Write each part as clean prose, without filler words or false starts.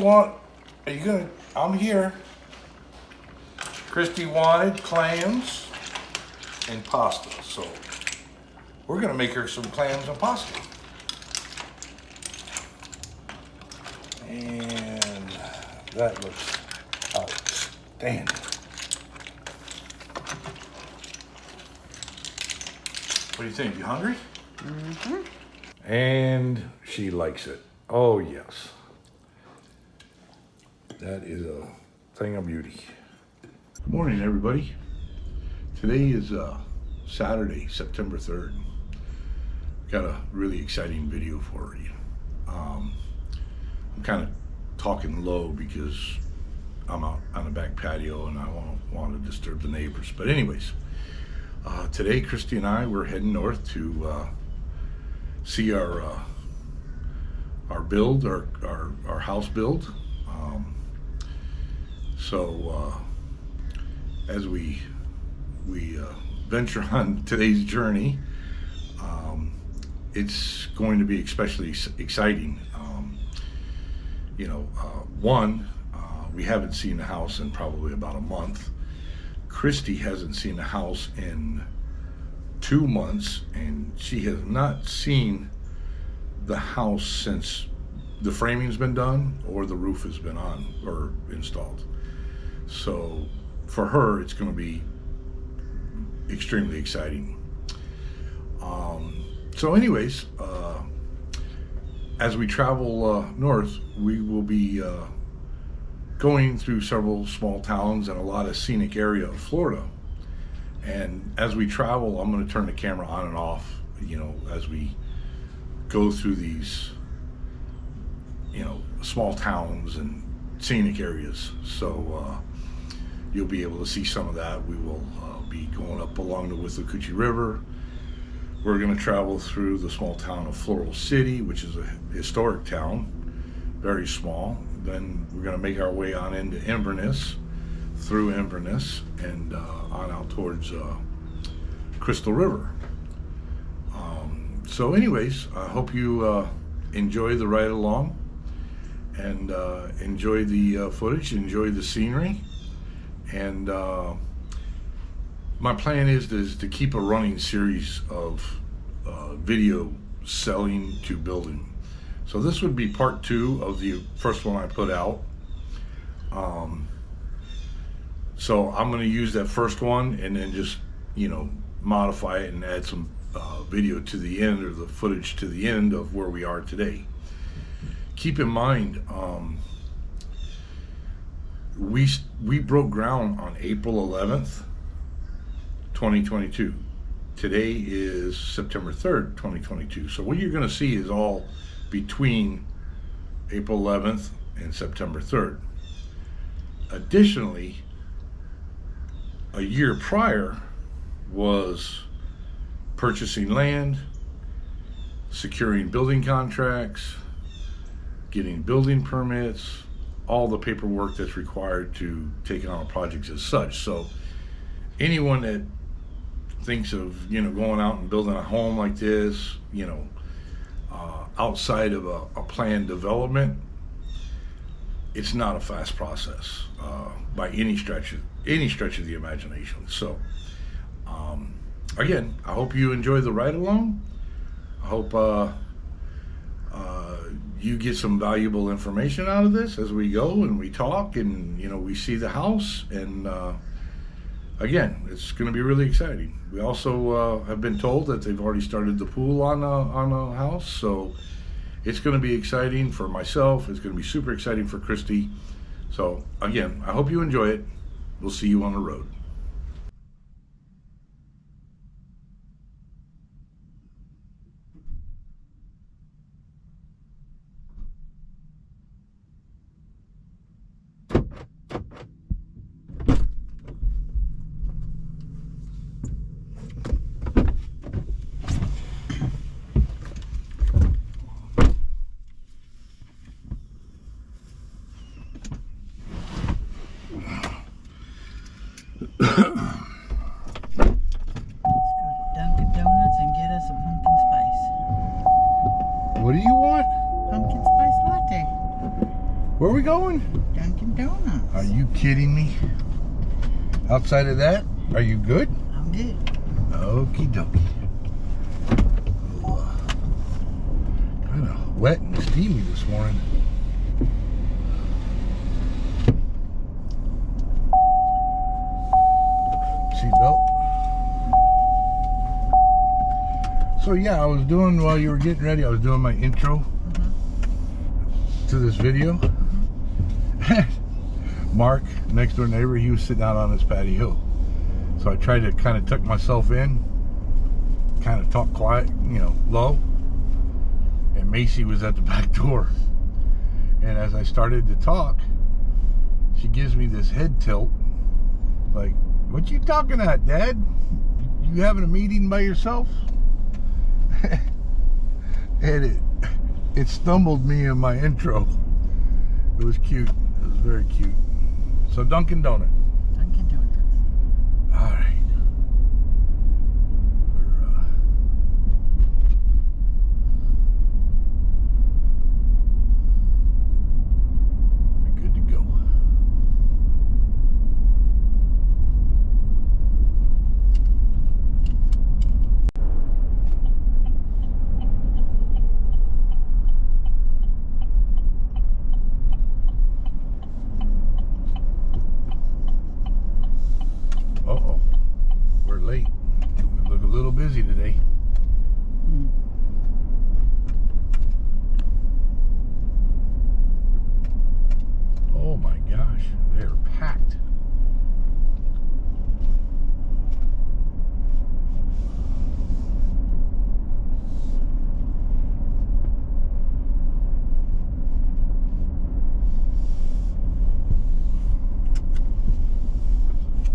are you gonna, I'm here. Christy wanted clams and pasta, so we're gonna make her some clams and pasta. And that looks outstanding. What do you think? You hungry? Mm-hmm. And she likes it. Oh, yes. That is a thing of beauty. Good morning, everybody. Today is Saturday, September 3rd. Got a really exciting video for you. I'm kind of talking low because I'm out on the back patio and I don't want to disturb the neighbors. But anyways, today Christy and I were heading north to see our build, our house build. So as we venture on today's journey, it's going to be especially exciting. We haven't seen the house in probably about a month. Christy hasn't seen the house in 2 months, and she has not seen the house since the framing's been done or the roof has been on or installed. So for her, it's going to be extremely exciting. So anyways, as we travel north, we will be going through several small towns and a lot of scenic area of Florida. And as we travel, I'm going to turn the camera on and off, as we go through these, small towns and scenic areas. So you'll be able to see some of that. We will be going up along the Withlacoochee River. We're going to travel through the small town of Floral City, which is a historic town, very small. Then we're going to make our way on into Inverness, through Inverness, and on out towards Crystal River. So anyways, I hope you enjoy the ride along and enjoy the footage, enjoy the scenery. And my plan is to keep a running series of video selling to building. So this would be part 2 of the first one I put out. So I'm going to use that first one and then just, modify it and add some video to the end, or the footage to the end of where we are today. Keep in mind, we broke ground on April 11th, 2022. Today is September 3rd, 2022. So what you're going to see is all between April 11th and September 3rd. Additionally, a year prior was purchasing land, securing building contracts, getting building permits, all the paperwork that's required to take on a project as such. So anyone that thinks of going out and building a home like this, outside of a planned development, it's not a fast process by any stretch of the imagination. So again, I hope you enjoy the ride along. I hope you get some valuable information out of this as we go and we talk and we see the house. And again, it's going to be really exciting. We also have been told that they've already started the pool on a house, so it's going to be exciting for myself. It's going to be super exciting for Christy. So again, I hope you enjoy it. We'll see you on the road. we going? Dunkin' Donuts. Are you kidding me? Outside of that, are you good? I'm good. Okie dokie. Kind of wet and steamy this morning. Seatbelt. So yeah, I was doing, while you were getting ready, I was doing my intro to this video. Mark, next door neighbor, he was sitting out on his patio. So I tried to kind of tuck myself in, kind of talk quiet, you know, low. And Macy was at the back door. And as I started to talk, she gives me this head tilt. Like, what you talking at, Dad? You having a meeting by yourself? And it stumbled me in my intro. It was cute. It was very cute. So Dunkin' Donuts. Dunkin' Donuts. All right. We're good to go. Uh-oh. We're late. We look a little busy today. Oh my gosh, they're packed.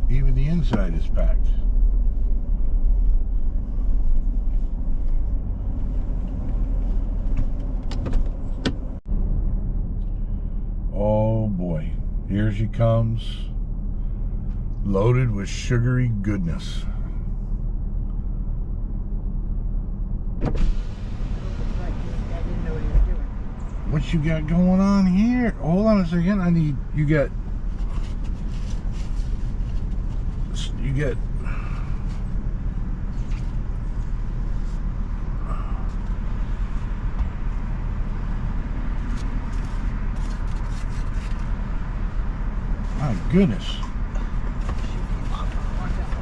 Even the inside is packed. Oh boy, here she comes, loaded with sugary goodness. Looks like this guy didn't know what he was doing. What you got going on here? Hold on a second, you got my goodness. Shoot him off. Watch out.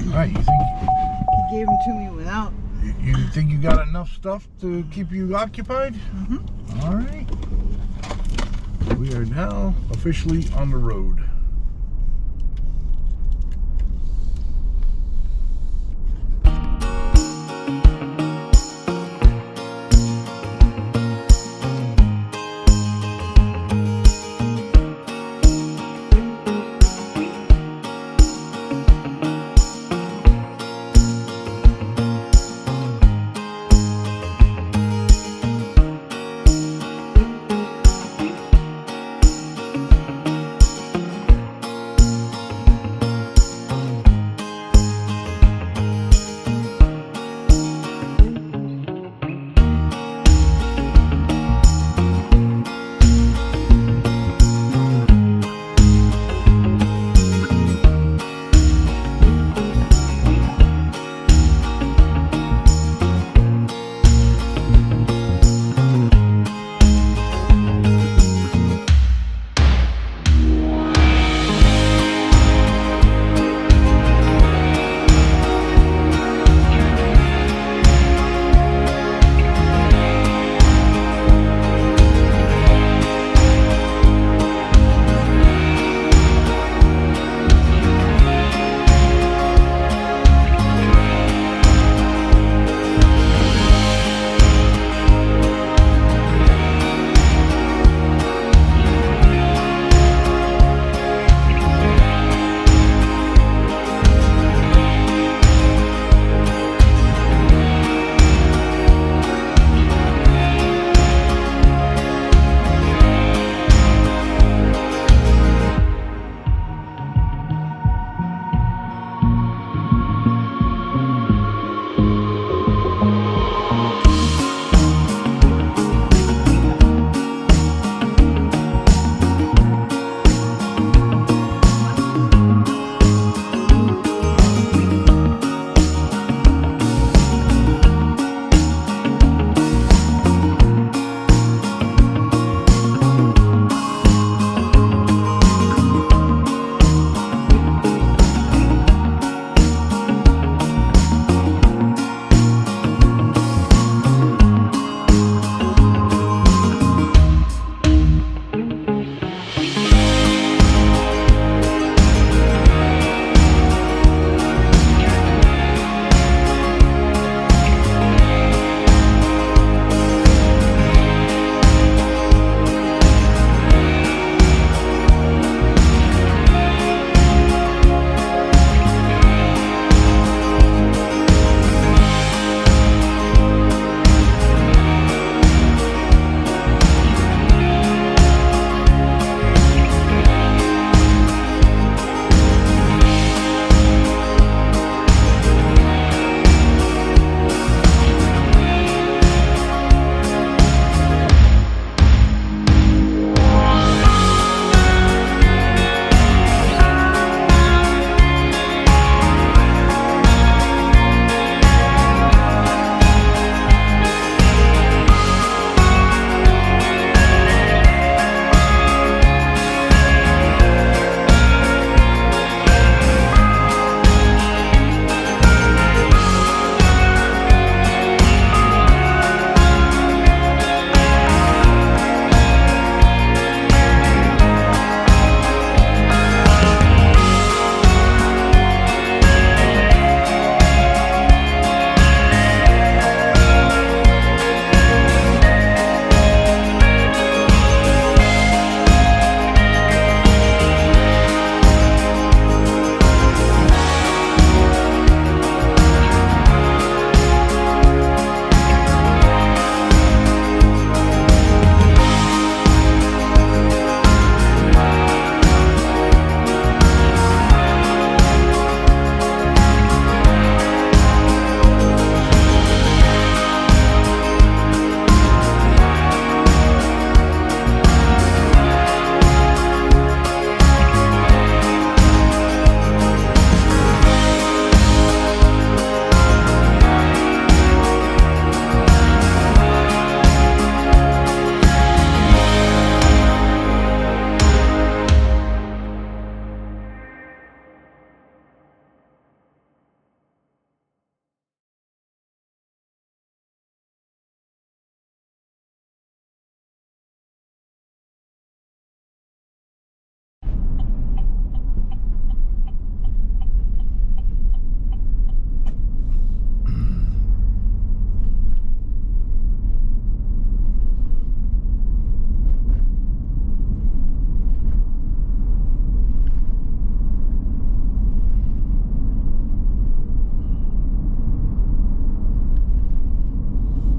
All right, He gave them to me without. you think you got enough stuff to keep you occupied? All right. We are now officially on the road.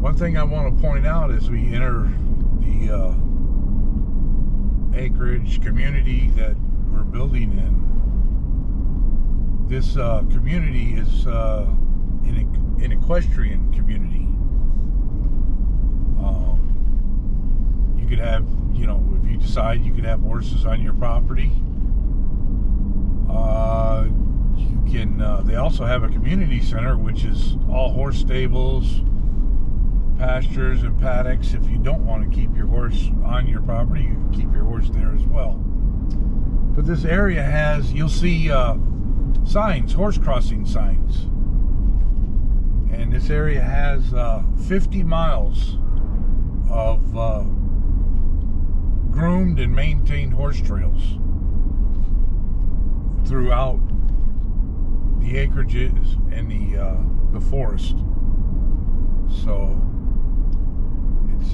One thing I want to point out as we enter the acreage community that we're building in, this community is an equestrian community. You could have, if you decide you could have horses on your property. You can. They also have a community center, which is all horse stables, pastures, and paddocks. If you don't want to keep your horse on your property, you can keep your horse there as well. But this area has, you'll see signs, horse crossing signs. And this area has 50 miles of groomed and maintained horse trails throughout the acreages and the forest. So it's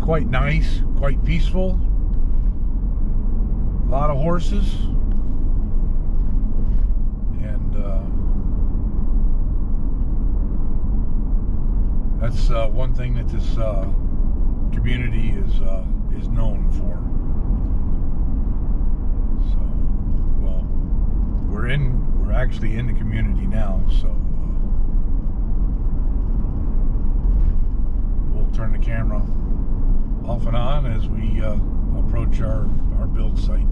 quite nice, quite peaceful. A lot of horses, and that's one thing that this community is known for. So, well, we're actually in the community now, so we'll turn the camera off and on as we approach our build site.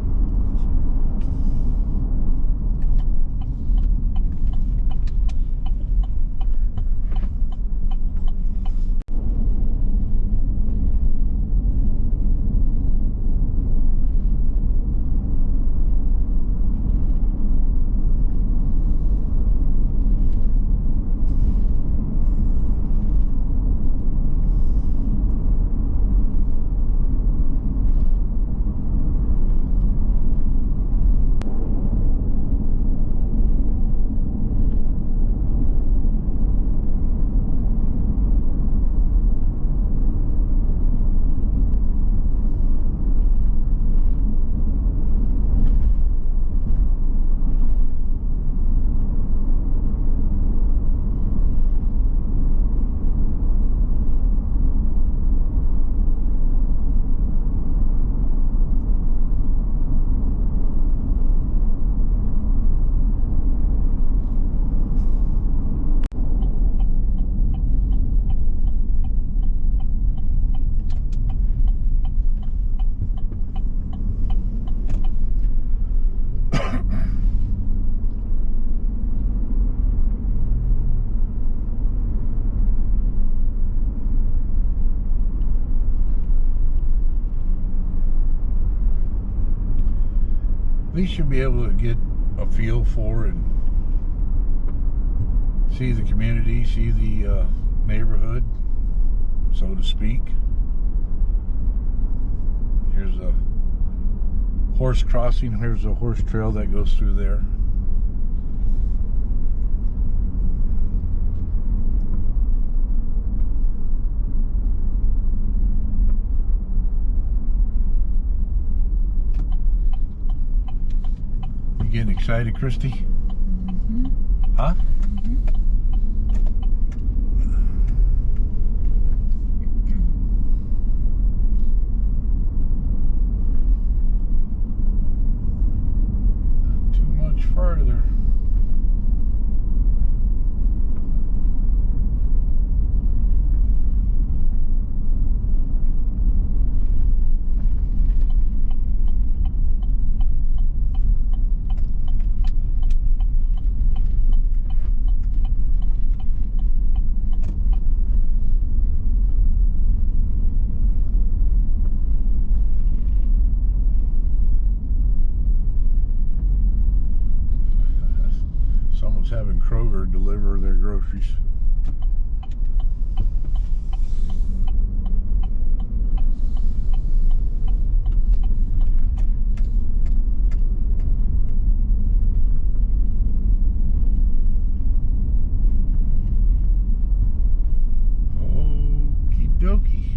At least you'll be able to get a feel for and see the community, see the neighborhood, so to speak. Here's a horse crossing. Here's a horse trail that goes through there. Getting excited, Christy? Mm-hmm. Huh? Not too much further. Someone's having Kroger deliver their groceries. Okie dokie.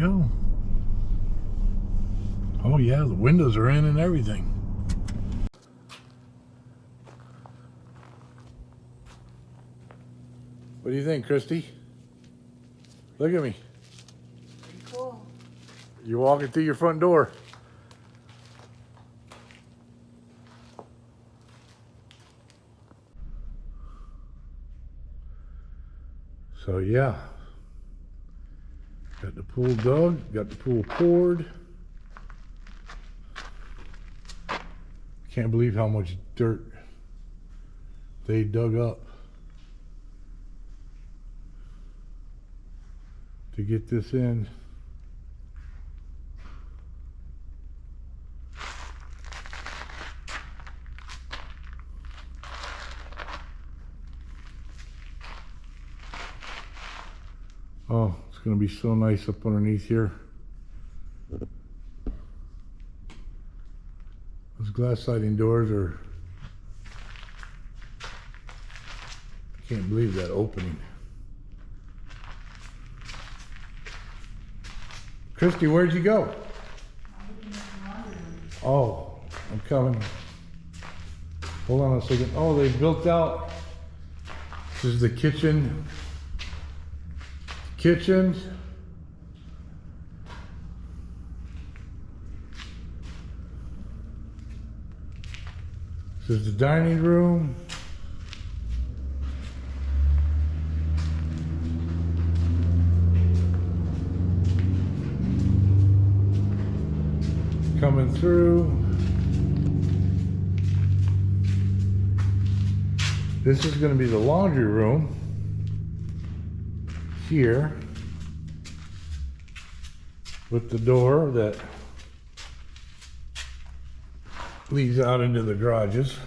go. Oh yeah, the windows are in and everything. What do you think, Christy? Look at me. Pretty cool. You're walking through your front door. So yeah, got the pool dug, got the pool poured. Can't believe how much dirt they dug up to get this in. Oh, it's gonna be so nice up underneath here. Those glass sliding doors are, I can't believe that opening. Christy, where'd you go? Oh, I'm coming. Hold on a second. Oh, they built out. This is the kitchen. Kitchen. This is the dining room. Coming through. This is going to be the laundry room here with the door that leads out into the garages.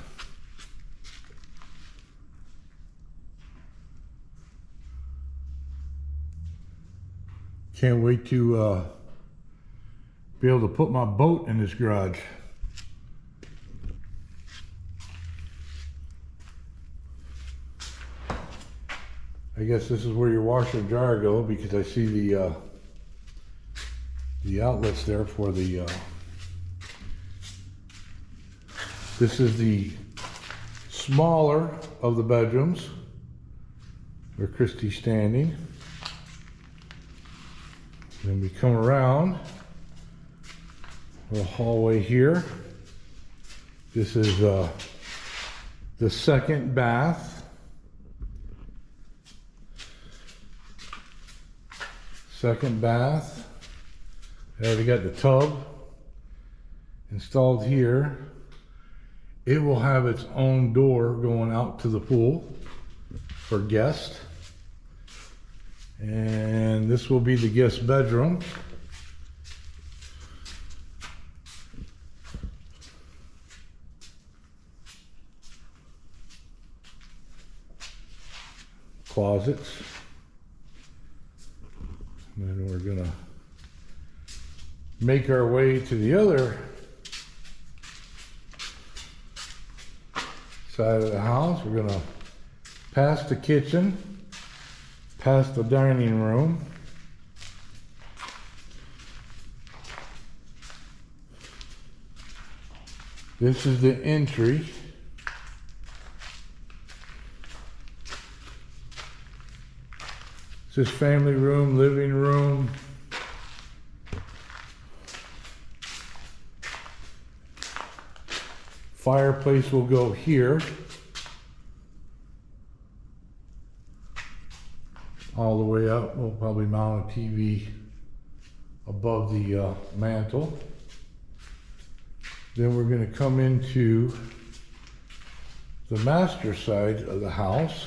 Can't wait to be able to put my boat in this garage. I guess this is where your washer and dryer go, because I see the outlets there for the this is the smaller of the bedrooms where Christy's standing. Then we come around the hallway here. This is the second bath. Second bath. I already got the tub installed here. It will have its own door going out to the pool for guests. And this will be the guest bedroom. Closets. And then we're gonna make our way to the other side of the house. We're gonna pass the kitchen, past the dining room. This is the entry. This is family room, living room. Fireplace will go here. All the way up. We'll probably mount a TV above the mantle. Then we're going to come into the master side of the house.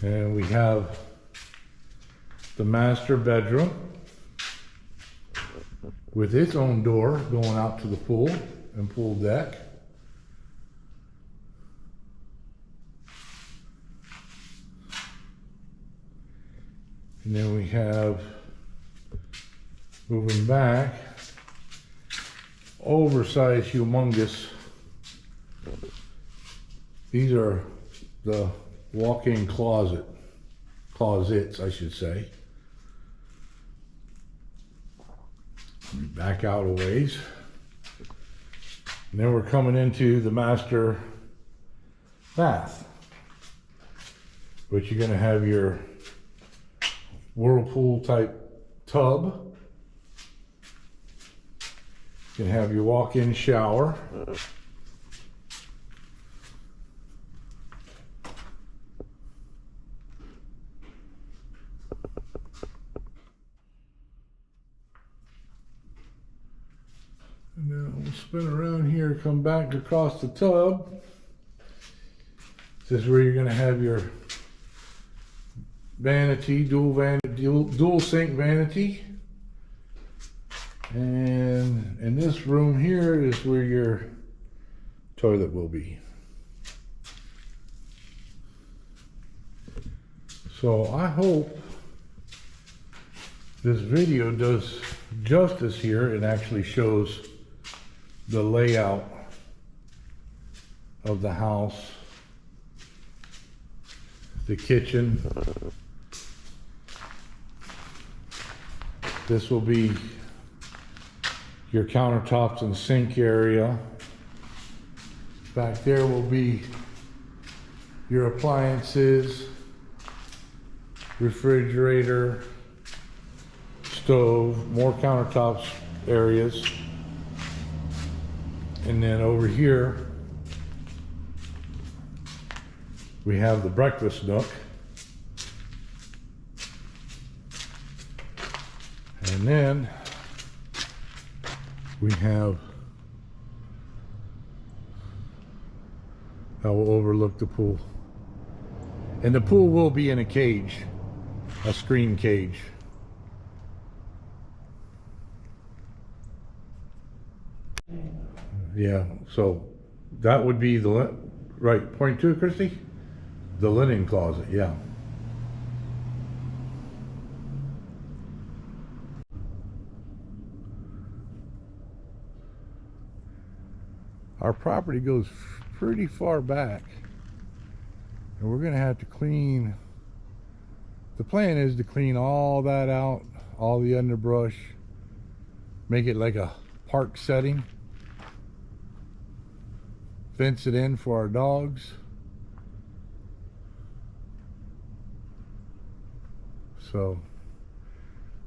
And we have the master bedroom with its own door going out to the pool and pool deck. And then we have, moving back, oversized, humongous. These are the walk-in closets, I should say. Back out a ways. And then we're coming into the master bath, which you're going to have your whirlpool type tub. You can have your walk-in shower. And then we'll spin around here, come back across the tub. This is where you're going to have your vanity, dual sink vanity. And in this room here is where your toilet will be. So I hope this video does justice here and actually shows the layout of the house, the kitchen. This will be your countertops and sink area. Back there will be your appliances, refrigerator, stove, more countertops areas. And then over here, we have the breakfast nook. And then we have, that will overlook the pool. And the pool will be in a cage, a screen cage. Yeah, so that would be the, right, point two, Christy? The linen closet, yeah. Our property goes pretty far back, and we're gonna have to clean. The plan is to clean all that out, all the underbrush, make it like a park setting, fence it in for our dogs. So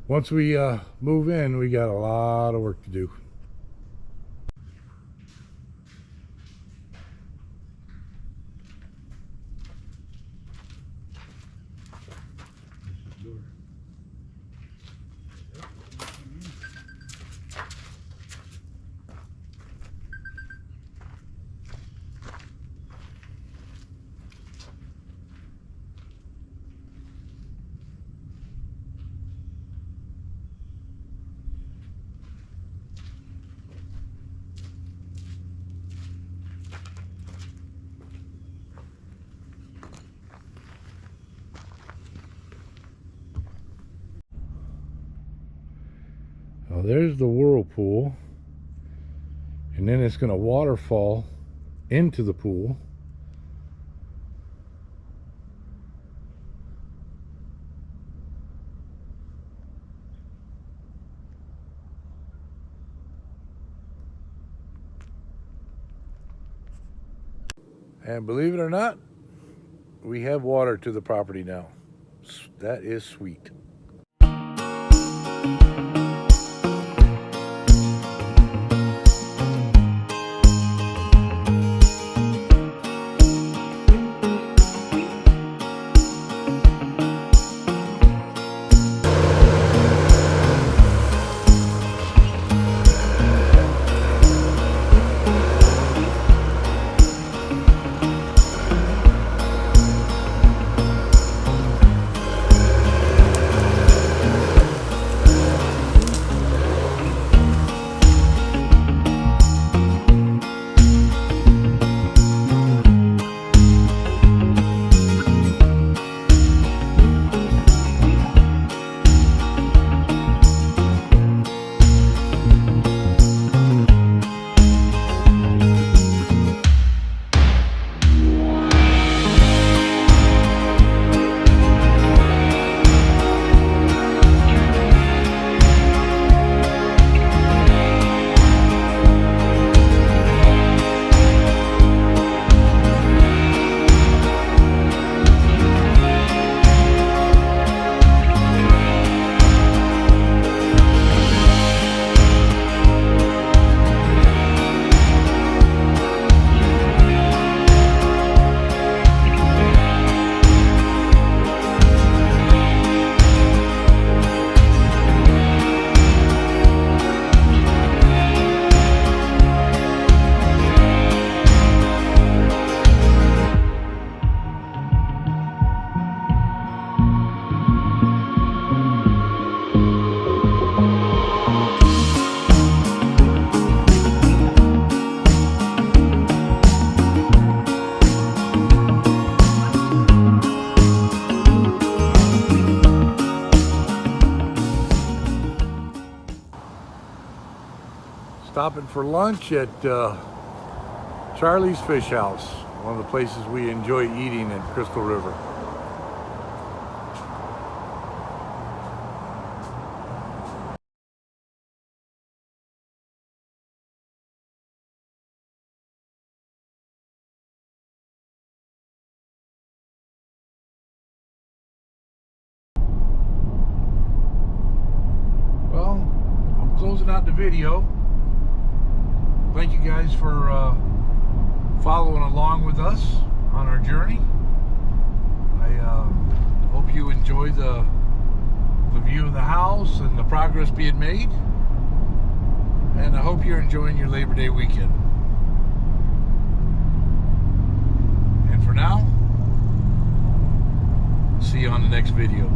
once we move in, we got a lot of work to do. Now there's the whirlpool, and then it's going to waterfall into the pool. And believe it or not, we have water to the property now. That is sweet. Stopping for lunch at Charlie's Fish House, one of the places we enjoy eating at Crystal River. Well, I'm closing out the video. Thank you guys for following along with us on our journey. I hope you enjoy the view of the house and the progress being made. And I hope you're enjoying your Labor Day weekend. And for now, see you on the next video.